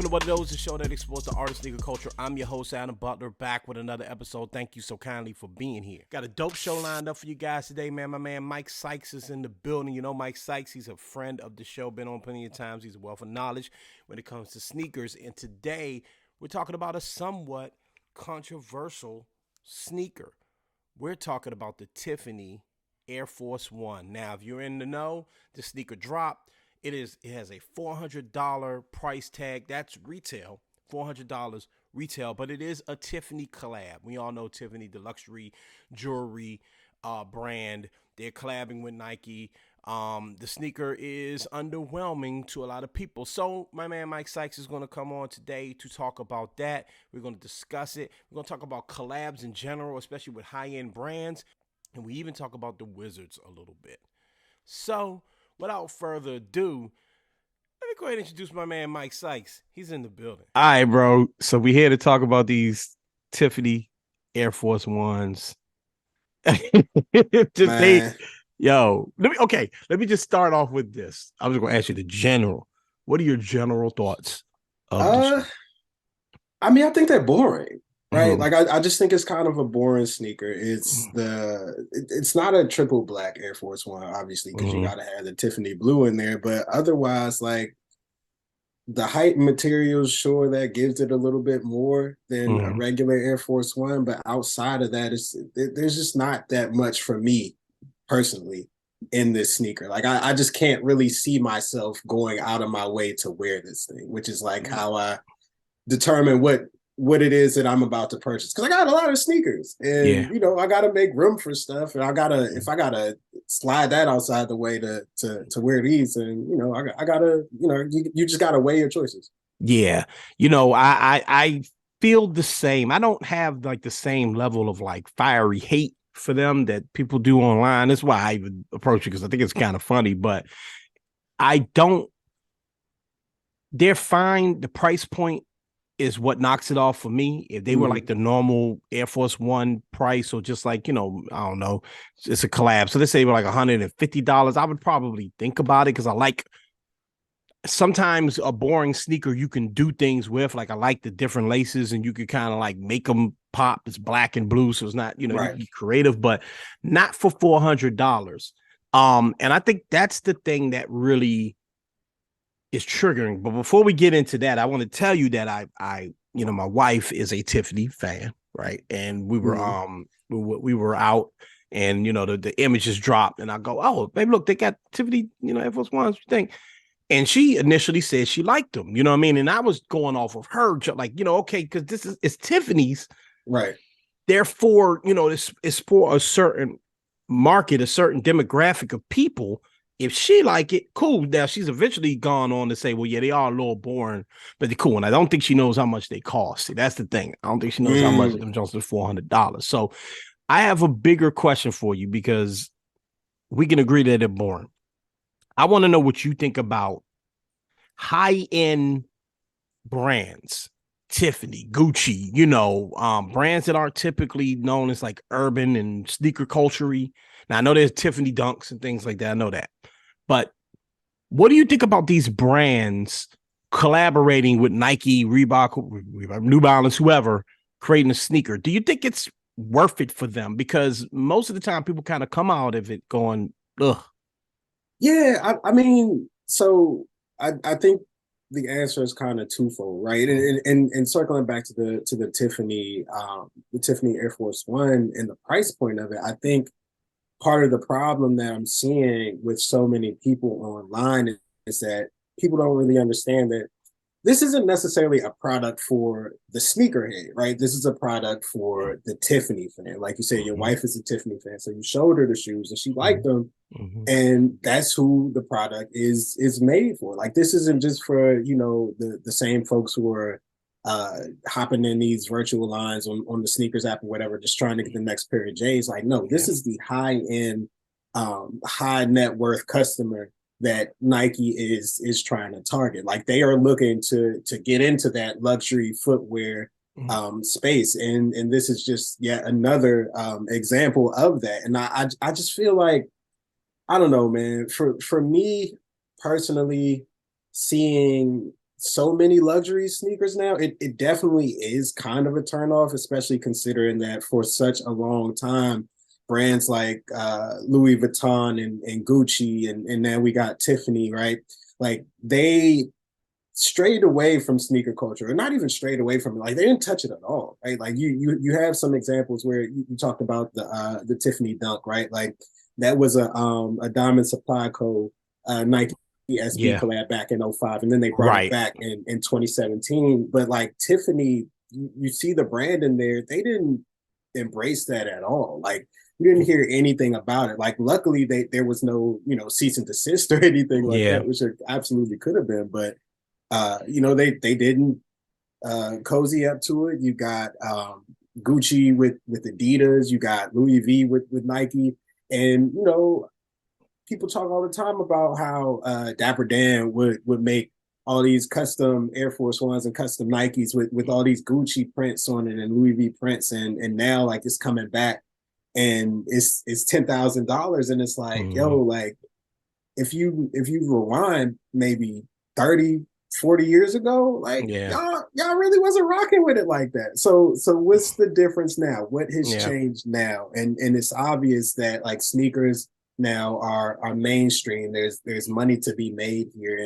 to What It Is, the show that explores the artist sneaker culture. I'm your host, Adam Butler, back with another episode. Thank you so kindly for being here. Got a dope show lined up for you guys today, man. My man Mike Sykes is in the building. You know Mike Sykes, he's a friend of the show, been on plenty of times. He's a wealth of knowledge when it comes to sneakers. And today, we're talking about a somewhat controversial sneaker. We're talking about the Tiffany Air Force One. Now, if you're in the know, the sneaker dropped. It has a $400 price tag. That's retail, $400 retail, but it is a Tiffany collab. We all know Tiffany, the luxury jewelry brand. They're collabing with Nike. The sneaker is underwhelming to a lot of people. So my man Mike Sykes is going to come on today to talk about that. We're going to discuss it. We're going to talk about collabs in general, especially with high-end brands. And we even talk about the Wizards a little bit. So without further ado, let me go ahead and introduce my man Mike Sykes. He's in the building. All right, bro. So we're here to talk about these Tiffany Air Force Ones. Man. Let me just start off with this. I was going to ask you the general. What are your general thoughts of the I mean, I think they're boring, right? Mm-hmm. Like I just think it's kind of a boring sneaker. It's not a triple black Air Force One, obviously, because you gotta have the Tiffany blue in there. But otherwise, like the height materials, sure, that gives it a little bit more than a regular Air Force One. But outside of that, there's just not that much for me personally in this sneaker. Like I just can't really see myself going out of my way to wear this thing, which is like how I determine what it is that I'm about to purchase. Because I got a lot of sneakers and you know, I gotta make room for stuff. And if I gotta slide that outside the way to wear these, and you know, I gotta, you know, you just gotta weigh your choices. Yeah. You know, I feel the same. I don't have like the same level of like fiery hate for them that people do online. That's why I even approach it, because I think it's kind of funny, but they're fine. The price point is what knocks it off for me. If they were like the normal Air Force One price, or just like, you know, I don't know, it's a collab. So let's say they were like $150. I would probably think about it, because I like sometimes a boring sneaker you can do things with. Like I like the different laces, and you could kind of like make them pop. It's black and blue, so it's not, you know, you can be creative, but not for $400. And I think that's the thing that really is triggering. But before we get into that, I want to tell you that I you know, my wife is a Tiffany fan, right? And we were we were out, and you know, the images dropped, and I go, oh baby, look, they got Tiffany, you know, Air Force Ones. What you think? And she initially said she liked them, you know what I mean? And I was going off of her, like, you know, okay, because it's Tiffany's, right? Therefore, you know, it's for a certain market, a certain demographic of people. If she like it, cool. Now she's eventually gone on to say, well, yeah, they are a little boring, but they're cool. And I don't think she knows how much they cost. See, that's the thing. I don't think she knows how much them Jones are $400. So I have a bigger question for you, because we can agree that they're boring. I want to know what you think about high-end brands, Tiffany, Gucci, you know, brands that aren't typically known as like urban and sneaker culture-y. Now, I know there's Tiffany Dunks and things like that. I know that. But what do you think about these brands collaborating with Nike, Reebok, New Balance, whoever, creating a sneaker? Do you think it's worth it for them? Because most of the time people kind of come out of it going, ugh. Yeah, I mean, so I think the answer is kind of twofold, right? And circling back to the Tiffany Air Force One and the price point of it, I think part of the problem that I'm seeing with so many people online is that people don't really understand that this isn't necessarily a product for the sneakerhead, right? This is a product for the Tiffany fan. Like you said, your wife is a Tiffany fan, so you showed her the shoes and she liked them. And that's who the product is made for. Like this isn't just for, you know, the same folks who are hopping in these virtual lines on the sneakers app or whatever, just trying to get the next pair of J's. Like, no, this is the high end, high net worth customer that Nike is trying to target. Like they are looking to get into that luxury footwear space, and this is just yet another example of that. And I just feel like, I don't know, man. For me personally, seeing so many luxury sneakers now, it definitely is kind of a turnoff, especially considering that for such a long time, brands like Louis Vuitton and Gucci, and now we got Tiffany, right? Like they strayed away from sneaker culture, or not even strayed away from it. Like they didn't touch it at all, right? Like you have some examples where you talked about the Tiffany Dunk, right? Like that was a Diamond Supply Co. Nike SB Yeah. collab back in '05, and then they brought it Right. back in 2017. But like Tiffany, you see the brand in there, they didn't embrace that at all. Like you didn't hear anything about it. Like luckily there was no, cease and desist or anything like Yeah. that, which it absolutely could have been. But they didn't cozy up to it. You got Gucci with Adidas, you got Louis V with Nike, and people talk all the time about how Dapper Dan would make all these custom Air Force Ones and custom Nikes with all these Gucci prints on it and Louis V prints, and now like it's coming back and it's $10,000, and it's like, yo, like if you rewind maybe 30, 40 years ago, like Yeah. y'all really wasn't rocking with it like that. So what's the difference now? What has Yeah. changed now? And it's obvious that like sneakers now are mainstream. There's money to be made here,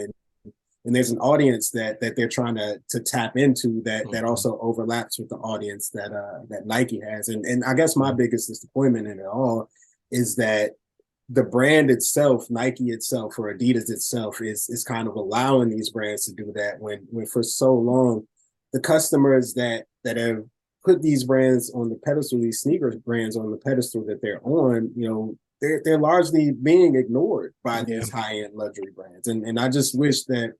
and there's an audience that they're trying to tap into that also overlaps with the audience that Nike has. And I guess my biggest disappointment in it all is that the brand itself, Nike itself or Adidas itself, is kind of allowing these brands to do that when for so long the customers that have put these brands on the pedestal, these sneakers brands on the pedestal that they're on, they're largely being ignored by these high-end luxury brands. And I just wish that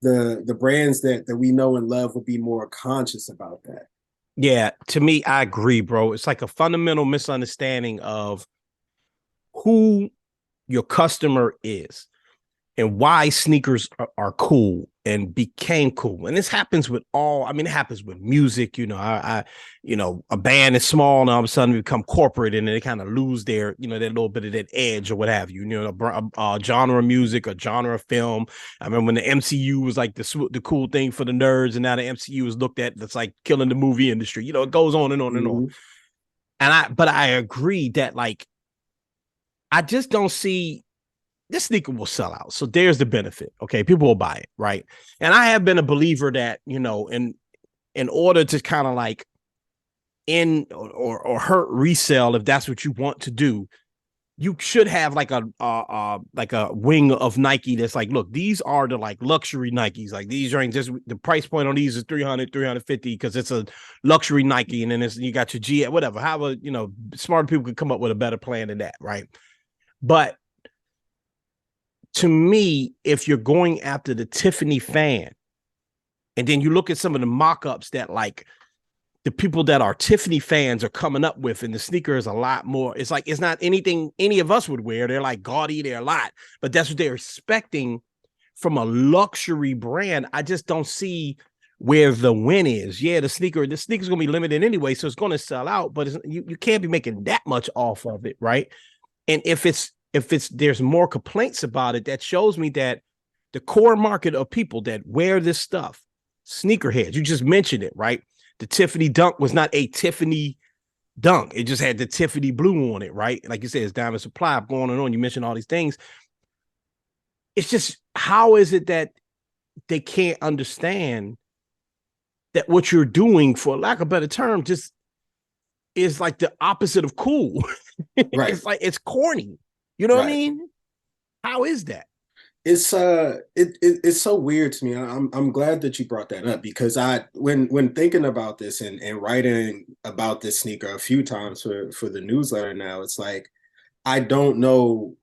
the brands that we know and love would be more conscious about that. Yeah, to me, I agree, bro. It's like a fundamental misunderstanding of who your customer is and why sneakers are cool and became cool. And this happens with it happens with music. A band is small and all of a sudden become corporate and they kind of lose their, that little bit of that edge or what have you, a genre of music, a genre of film. I remember when the MCU was like the cool thing for the nerds, and now the MCU is looked at that's like killing the movie industry. It goes on and on and on. But I agree that like, I just don't see this sneaker will sell out. So there's the benefit. Okay. People will buy it. Right. And I have been a believer that, in order to kind of like end or hurt resell, if that's what you want to do, you should have like a wing of Nike that's like, look, these are the like luxury Nikes. Like these are just the price point on these is 300, 350 because it's a luxury Nike. And then you got your G, whatever. However, smart people could come up with a better plan than that. Right. But to me, if you're going after the Tiffany fan, and then you look at some of the mock-ups that like the people that are Tiffany fans are coming up with, and the sneaker is a lot more, it's like, it's not anything any of us would wear. They're like gaudy, they're a lot, but that's what they're expecting from a luxury brand. I just don't see where the win is. Yeah, the sneaker's going to be limited anyway, so it's going to sell out, but you can't be making that much off of it, right? And if there's more complaints about it, that shows me that the core market of people that wear this stuff, sneakerheads, you just mentioned it, right? The Tiffany Dunk was not a Tiffany Dunk. It just had the Tiffany blue on it, right? Like you said, it's Diamond Supply going on. You mentioned all these things. It's just, how is it that they can't understand that what you're doing, for lack of a better term, just is like the opposite of cool. Right. It's like, it's corny. You know what I mean? How is that? It's it's so weird to me. I'm glad that you brought that up, because when thinking about this and writing about this sneaker a few times for the newsletter now, it's like I don't know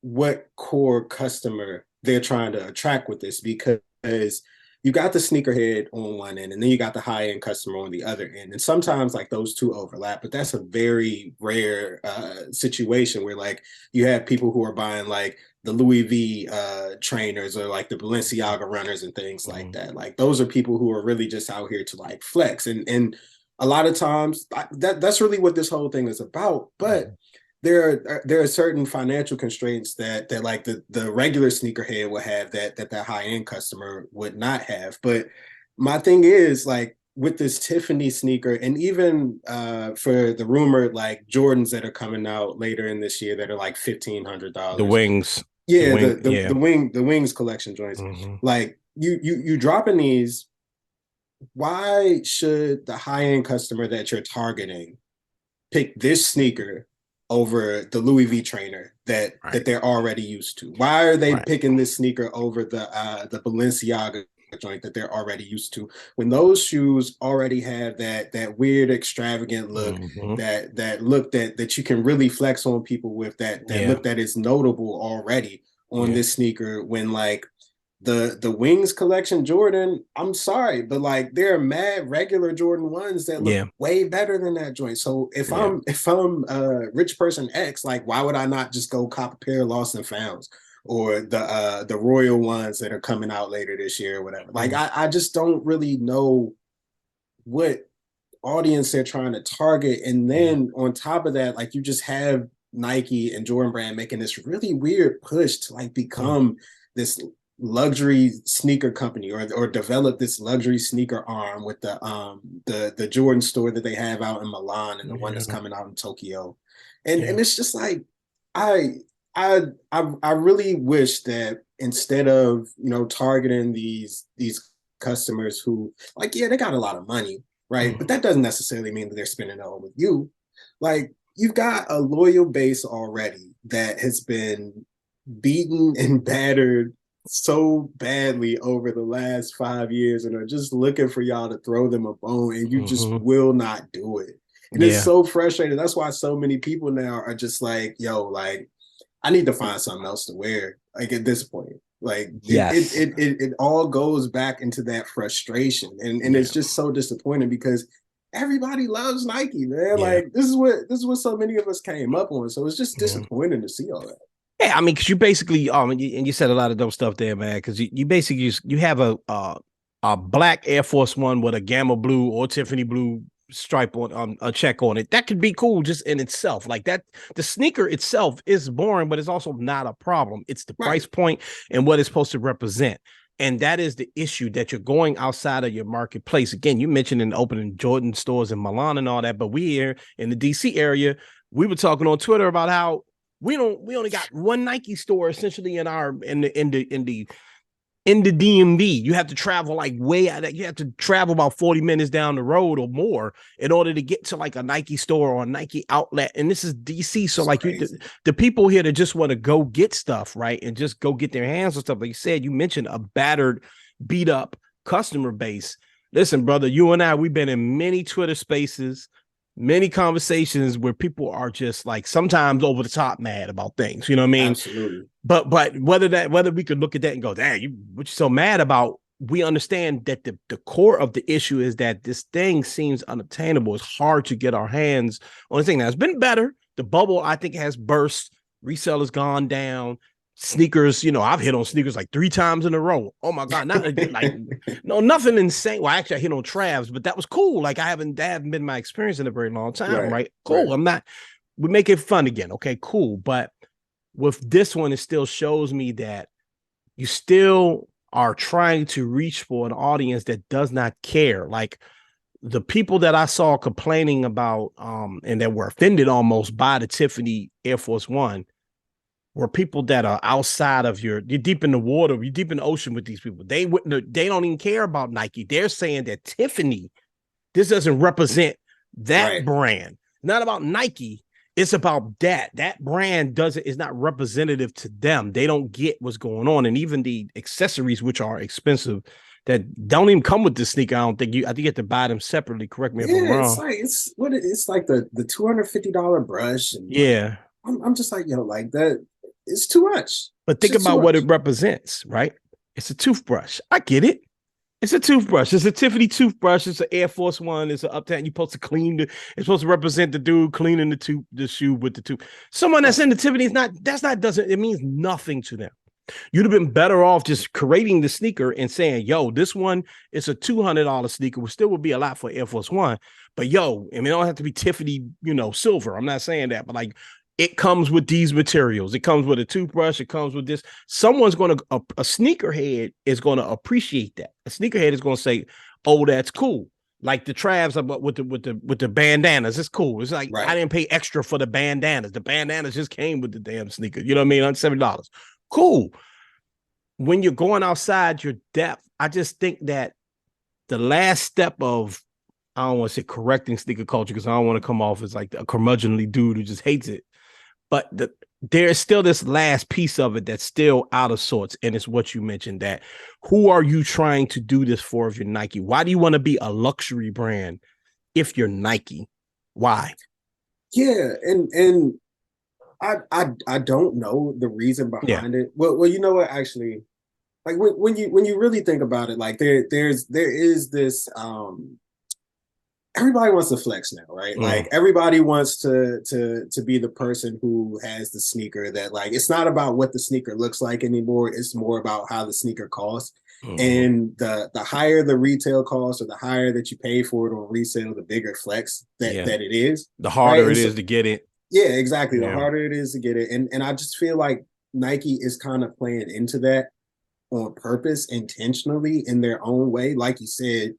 what core customer they're trying to attract with this, because you got the sneakerhead on one end and then you got the high end customer on the other end. And sometimes like those two overlap, but that's a very rare situation where like you have people who are buying like the Louis V trainers or like the Balenciaga runners and things like that. Like those are people who are really just out here to like flex. And a lot of times that's really what this whole thing is about. But there are certain financial constraints that like the regular sneakerhead will have that high end customer would not have. But my thing is like with this Tiffany sneaker, and even for the rumored like Jordans that are coming out later in this year that are like The $1,500. wings. Yeah, Yeah. the wings collection joints. Mm-hmm. Like you dropping these, why should the high end customer that you're targeting pick this sneaker over the Louis V trainer that they're already used to? Why are they picking this sneaker over the Balenciaga joint that they're already used to when those shoes already have that weird extravagant look, that look that you can really flex on people with, that look that is notable already on this sneaker, when like the Wings collection Jordan, I'm sorry, but like there are mad regular Jordan ones that look way better than that joint. So if I'm rich person X, like why would I not just go cop a pair of Lost and Founds or the Royal ones that are coming out later this year or whatever? Like I just don't really know what audience they're trying to target. And then on top of that, like you just have Nike and Jordan Brand making this really weird push to like become this luxury sneaker company, or develop this luxury sneaker arm with the Jordan store that they have out in Milan and the one that's coming out in Tokyo. And it's just like I really wish that instead of, you know, targeting these customers who like, yeah, they got a lot of money, right? But that doesn't necessarily mean that they're spending it all with you. Like you've got a loyal base already that has been beaten and battered so badly over the last 5 years and are just looking for y'all to throw them a bone, and you just will not do it. And it's so frustrating. That's why so many people now are just like, yo, like I need to find something else to wear. Like at this point, like it all goes back into that frustration, and it's just so disappointing because everybody loves Nike, man. Like this is what so many of us came up on. So it's just disappointing to see all that. Yeah, I mean, because you basically, and you said a lot of dope stuff there, man. Because you basically you have a black Air Force One with a gamma blue or Tiffany blue stripe on a check on it. That could be cool just in itself. Like that, the sneaker itself is boring, but it's also not a problem. It's the price point and what it's supposed to represent. And that is the issue, that you're going outside of your marketplace. Again, you mentioned in opening Jordan stores in Milan and all that, but we here in the DC area, we were talking on Twitter about how we only got one Nike store essentially in the DMV. You have to travel like way out. You have to travel about 40 minutes down the road or more in order to get to like a Nike store or a Nike outlet. And this is DC. So like the people here that just want to go get stuff, right? And just go get their hands on stuff. Like you said, you mentioned a battered, beat up customer base. Listen, brother, you and I, we've been in many Twitter spaces, many conversations where people are just like sometimes over the top mad about things, you know what I mean? Absolutely. But whether we could look at that and go, dang, what you so mad about? We understand that the core of the issue is that this thing seems unobtainable. It's hard to get our hands on the thing. Now it's been better. The bubble, I think, has burst. Resale has gone down. Sneakers, you know, I've hit on sneakers like 3 times in a row. Oh my God, not like no, nothing insane. Well, actually, I hit on Travs, but that was cool. Like that haven't been my experience in a very long time, right? Cool. We make it fun again. Okay, cool. But with this one, it still shows me that you still are trying to reach for an audience that does not care. Like the people that I saw complaining about and that were offended almost by the Tiffany Air Force One were people that are outside of you're deep in the water, you're deep in the ocean with these people. They don't even care about Nike. They're saying that Tiffany, this doesn't represent that brand. Not about Nike. It's about that brand is not representative to them. They don't get what's going on. And even the accessories, which are expensive, that don't even come with the sneaker. I think you have to buy them separately. Correct me if I'm wrong. It's like the $250 brush. And yeah. Like, I'm just like, yo, like that. It's too much. But think about what it represents, right? It's a toothbrush. I get it. It's a toothbrush. It's a Tiffany toothbrush. It's an Air Force One. It's an Uptown. You're supposed to clean it's supposed to represent the dude cleaning the shoe with the tooth. Someone that's in the Tiffany it means nothing to them. You'd have been better off just creating the sneaker and saying, yo, this one is a $200 sneaker, which still would be a lot for Air Force One. But yo, I mean, it don't have to be Tiffany, silver. I'm not saying that, but like, it comes with these materials. It comes with a toothbrush. It comes with this. Someone's going to, a sneakerhead is going to appreciate that. A sneakerhead is going to say, oh, that's cool. Like the Travs with the bandanas. It's cool. It's like, I didn't pay extra for the bandanas. The bandanas just came with the damn sneaker. You know what I mean? $170. Cool. When you're going outside your depth, I just think that the last step of, I don't want to say correcting sneaker culture because I don't want to come off as like a curmudgeonly dude who just hates it. But there's still this last piece of it that's still out of sorts. And it's what you mentioned, that who are you trying to do this for if you're Nike? Why do you want to be a luxury brand if you're Nike? Why? Yeah, and I don't know the reason behind it. Well, you know what? Actually, like when you really think about it, like there is this everybody wants to flex now, right? Like everybody wants to be the person who has the sneaker that, like, it's not about what the sneaker looks like anymore. It's more about how the sneaker costs. And the higher the retail cost, or the higher that you pay for it on resale, the bigger flex that it is. The harder it is to get it. Yeah, exactly. The harder it is to get it. And I just feel like Nike is kind of playing into that on purpose, intentionally, in their own way, like you said.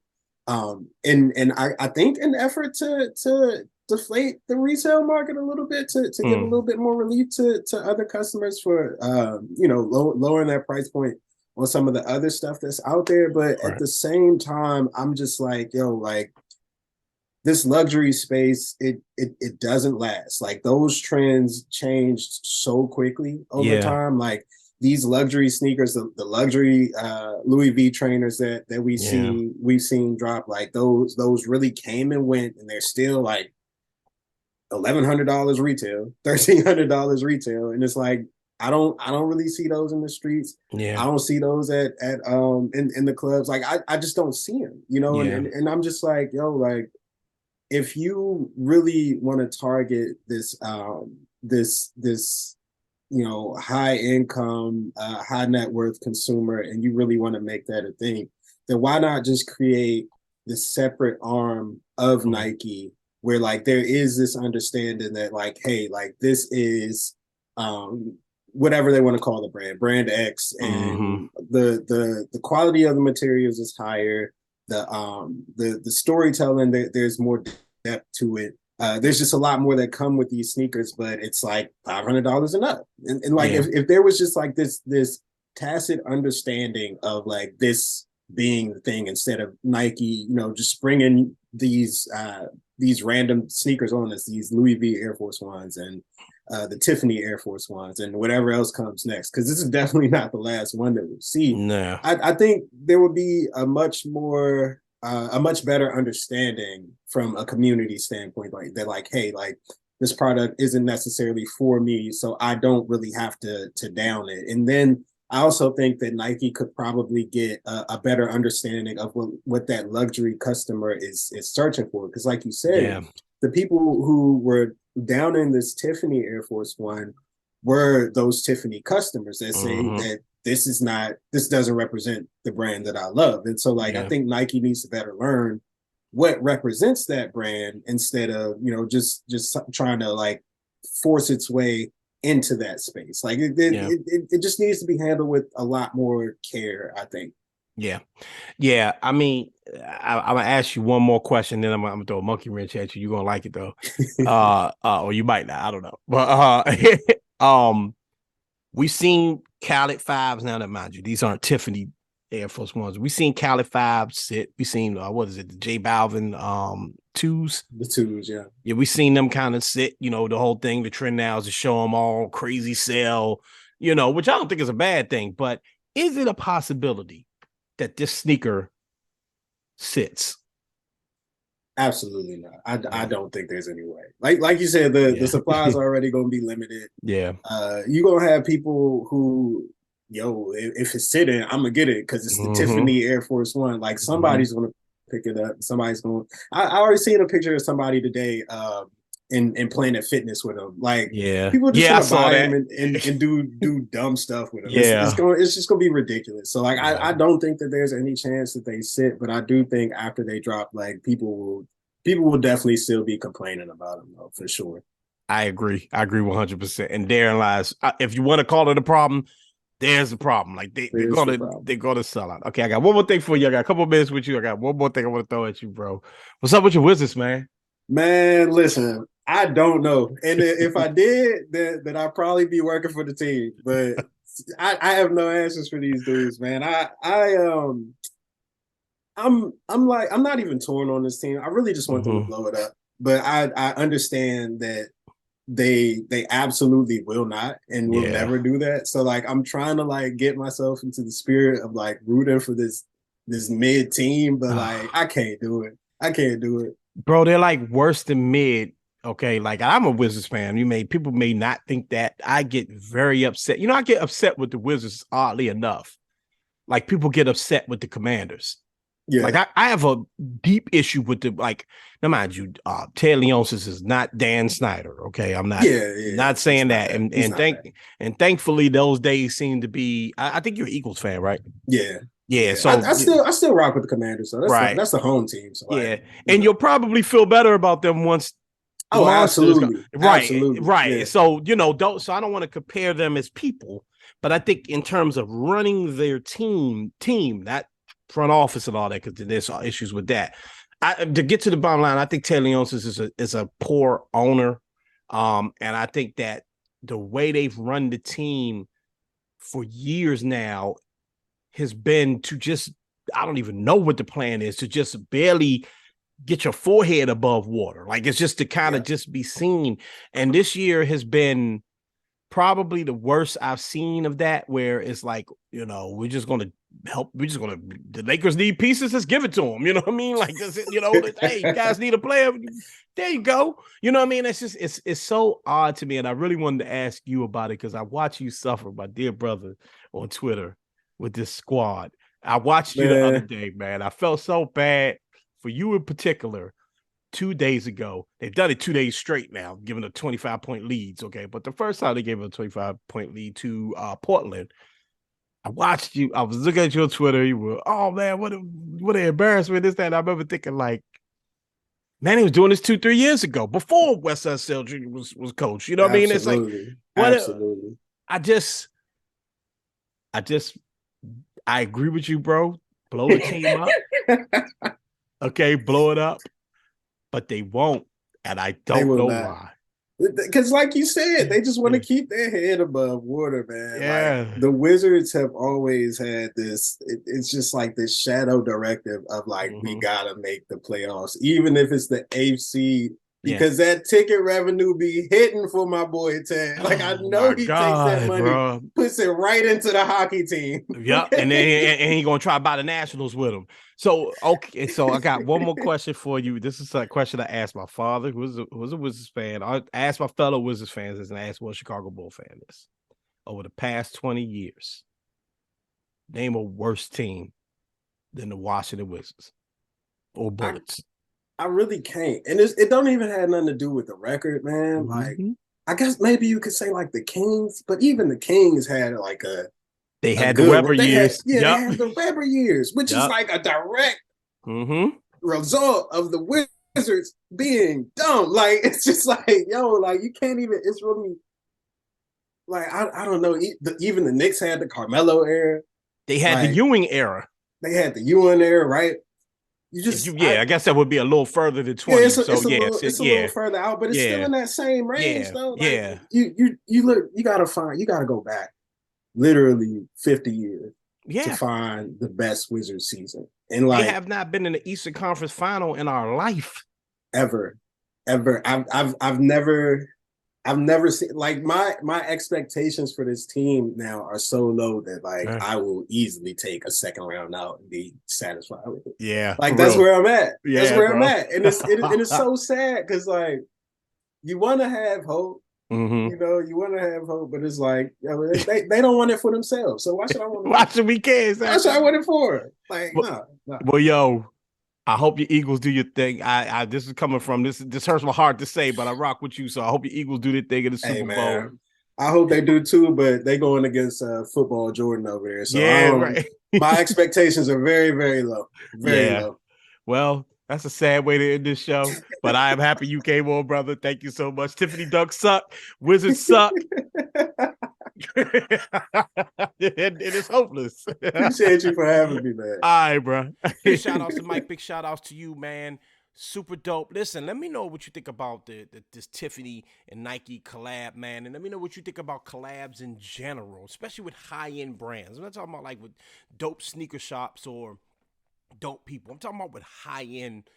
And I think an effort to deflate the resale market a little bit, to give a little bit more relief to other customers for lowering that price point on some of the other stuff that's out there. But at the same time, I'm just like, yo, like, this luxury space, it doesn't last. Like, those trends changed so quickly over time. Like, these luxury sneakers, the luxury Louis V trainers that we've seen drop, like those really came and went, and they're still like $1,100 retail, $1,300 retail, and it's like I don't really see those in the streets. I don't see those at in the clubs. Like I just don't see them, you know. And I'm just like, yo, like, if you really want to target this high income, high net worth consumer, and you really want to make that a thing, then why not just create this separate arm of Nike where, like, there is this understanding that, like, hey, like, this is whatever they want to call the brand X, and the quality of the materials is higher, the storytelling, there's more depth to it. There's just a lot more that come with these sneakers, but it's like $500 and up. And like, if there was just like this tacit understanding of, like, this being the thing, instead of Nike, just bringing these random sneakers on us, these Louis V Air Force Ones and the Tiffany Air Force Ones and whatever else comes next, because this is definitely not the last one that we'll see. No. I think there would be a much better understanding from a community standpoint, like that, like, hey, like, this product isn't necessarily for me, so I don't really have to down it. And then I also think that Nike could probably get a better understanding of what that luxury customer is searching for, because, like you said, the people who were down in this Tiffany Air Force One were those Tiffany customers that say that this doesn't represent the brand that I love. And so, like, I think Nike needs to better learn what represents that brand, instead of, just trying to, like, force its way into that space. Like, it just needs to be handled with a lot more care, I think. Yeah. I mean, I'm gonna ask you one more question, then I'm gonna throw a monkey wrench at you. You're gonna like it though. Or you might not, I don't know. But we've seen Khaled 5s now, that, mind you, these aren't Tiffany Air Force Ones. We've seen Khaled 5s sit. We've seen the J Balvin 2s. The 2s, yeah. Yeah, we've seen them kind of sit, the whole thing. The trend now is to show them all crazy sell, which I don't think is a bad thing. But is it a possibility that this sneaker sits? Absolutely not. I don't think there's any way. Like you said, the supply is already going to be limited. Yeah. You're going to have people who, if it's sitting, I'm going to get it because it's the Tiffany Air Force One. Like, somebody's going to pick it up. Somebody's going to. I already seen a picture of somebody today in Planet Fitness with them. Like, people just want to buy them and do dumb stuff with them. It's just going to be ridiculous. So, like, I don't think that there's any chance that they sit, but I do think after they drop, like, people will definitely still be complaining about them, though, for sure. I agree 100%. And therein lies, if you want to call it a problem, there's a problem. Like they're gonna sell out. Okay, I got one more thing for you. I got a couple of minutes with you. I got one more thing I want to throw at you, bro. What's up with your Wizards, man? Man, listen, I don't know. And if I did, then I'd probably be working for the team. But I have no answers for these dudes, man. I'm like, I'm not even torn on this team. I really just want them to blow it up. But I understand that they absolutely will not and will never do that. So like I'm trying to like get myself into the spirit of like rooting for this mid team, but like I can't do it. I can't do it. Bro, they're like worse than mid. Okay, like I'm a Wizards fan. People may not think that. I get very upset. I get upset with the Wizards, oddly enough. Like people get upset with the Commanders. Yeah. Like I have a deep issue with now mind you, Ted Leonsis is not Dan Snyder. Okay. I'm not not saying that. And thankfully those days seem to be I think you're an Eagles fan, right? Yeah. Yeah. So I still rock with the Commanders. So that's the home team. So and you'll probably feel better about them once. Absolutely. Right. Absolutely. Right. Yeah. So, so I don't want to compare them as people, but I think in terms of running their team, not front office and all that, because there's issues with that. To get to the bottom line, I think Ted Leonsis is a poor owner. And I think that the way they've run the team for years now has been to just, I don't even know what the plan is, to just barely get your forehead above water. Like it's just to kind of just be seen. And this year has been probably the worst I've seen of that, where it's like, we're just going to help. The Lakers need pieces. Let's give it to them. You know what I mean? Like, hey, you guys need a player. There you go. You know what I mean? It's just, it's so odd to me. And I really wanted to ask you about it because I watch you suffer, my dear brother, on Twitter with this squad. I watched you the other day, man. I felt so bad for you in particular. 2 days ago, they've done it 2 days straight now, giving a 25-point leads. Okay. But the first time they gave a 25-point lead to Portland, I watched you. I was looking at you on Twitter. You were, oh man, what an embarrassment, this, that. And I remember thinking, like, man, he was doing this 2-3 years ago, before West Side Jr. was coach. You know what I mean? It's like, absolutely. I agree with you, bro. Blow the team up. Okay, blow it up. But they won't, and I don't know why. Because, like you said, they just want to keep their head above water, man. Yeah. Like, the Wizards have always had this. It's just like this shadow directive of like, we gotta make the playoffs, even if it's the AFC, because that ticket revenue be hitting for my boy Ted. Like I know he takes that money, bro, puts it right into the hockey team. Yep, and then he gonna try to buy the Nationals with him. So okay, so I got one more question for you. This is a question I asked my father, who's a Wizards fan. I asked my fellow Wizards fans, and I asked what Chicago Bull fan is. Over the past 20 years, name a worse team than the Washington Wizards or Bullets. I really can't. And it don't even have nothing to do with the record, man. Like, I guess maybe you could say like the Kings, but even the Kings had like they had the Weber years. They had the Weber years, which is like a direct result of the Wizards being dumb. Like, it's just like, yo, like you can't even, it's really like, I don't know. Even the Knicks had the Carmelo era. They had the Ewing era. They had the Ewing era, right? I guess that would be a little further than 20. It's a little further out, but it's still in that same range, though. Like, you gotta go back literally 50 years to find the best Wizards season. And like, they have not been in the Eastern Conference Final in our life. Ever. I've never seen, like, my expectations for this team now are so low that like I will easily take a second round out and be satisfied with it. Yeah, like that's where I'm at. That's where I'm at, and it's so sad because like you want to have hope, you want to have hope, but it's like they don't want it for themselves. So why should I want it? Why should we care? Why should I want it for? Like, no. Well, yo. I hope your Eagles do your thing. I this is coming from this hurts my heart to say, but I rock with you. So I hope your Eagles do their thing in the Super Bowl. I hope they do too, but they going against football Jordan over there. So my expectations are very, very low. Very low. Well, That's a sad way to end this show, but I am happy you came on, brother. Thank you so much. Tiffany Duck suck. Wizards suck. It is hopeless. Appreciate you for having me, man. All right, bro. Big shout outs to Mike. Big shout outs to you, man. Super dope. Listen, let me know what you think about this Tiffany and Nike collab, man. And let me know what you think about collabs in general, especially with high-end brands. I'm not talking about like with dope sneaker shops or dope people. I'm talking about with high-end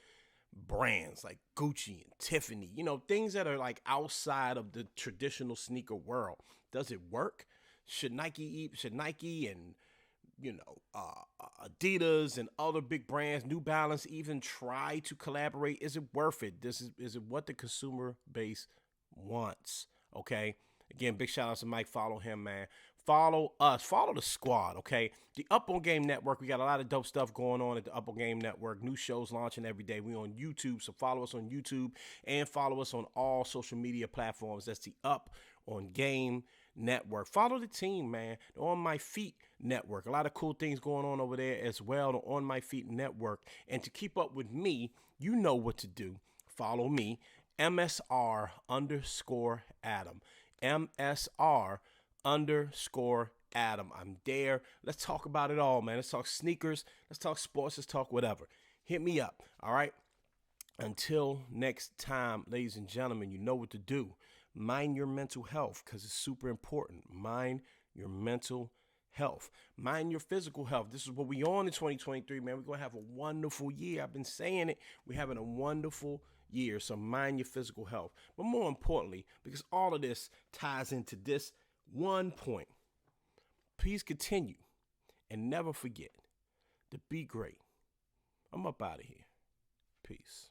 brands like Gucci and Tiffany, you know, things that are like outside of the traditional sneaker world. Does it work? Should Nike and Adidas and other big brands, New Balance, even try to collaborate? Is it worth it? Is it what the consumer base wants? Okay. Again, big shout out to Mike. Follow him, man. Follow us. Follow the squad, okay? The Up On Game Network. We got a lot of dope stuff going on at the Up On Game Network. New shows launching every day. We on YouTube, so follow us on YouTube and follow us on all social media platforms. That's the Up On Game Network. Follow the team, man. The On My Feet Network. A lot of cool things going on over there as well. The On My Feet Network. And to keep up with me, you know what to do. Follow me, MSR_Adam. MSR_Adam. I'm there. Let's talk about it all, man. Let's talk sneakers. Let's talk sports. Let's talk whatever. Hit me up. All right. Until next time, ladies and gentlemen, you know what to do. Mind your mental health because it's super important. Mind your mental health. Mind your physical health. This is what we on in 2023, man. We're going to have a wonderful year. I've been saying it. We're having a wonderful year. So mind your physical health. But more importantly, because all of this ties into this one point, please continue and never forget to be great. I'm up out of here. Peace.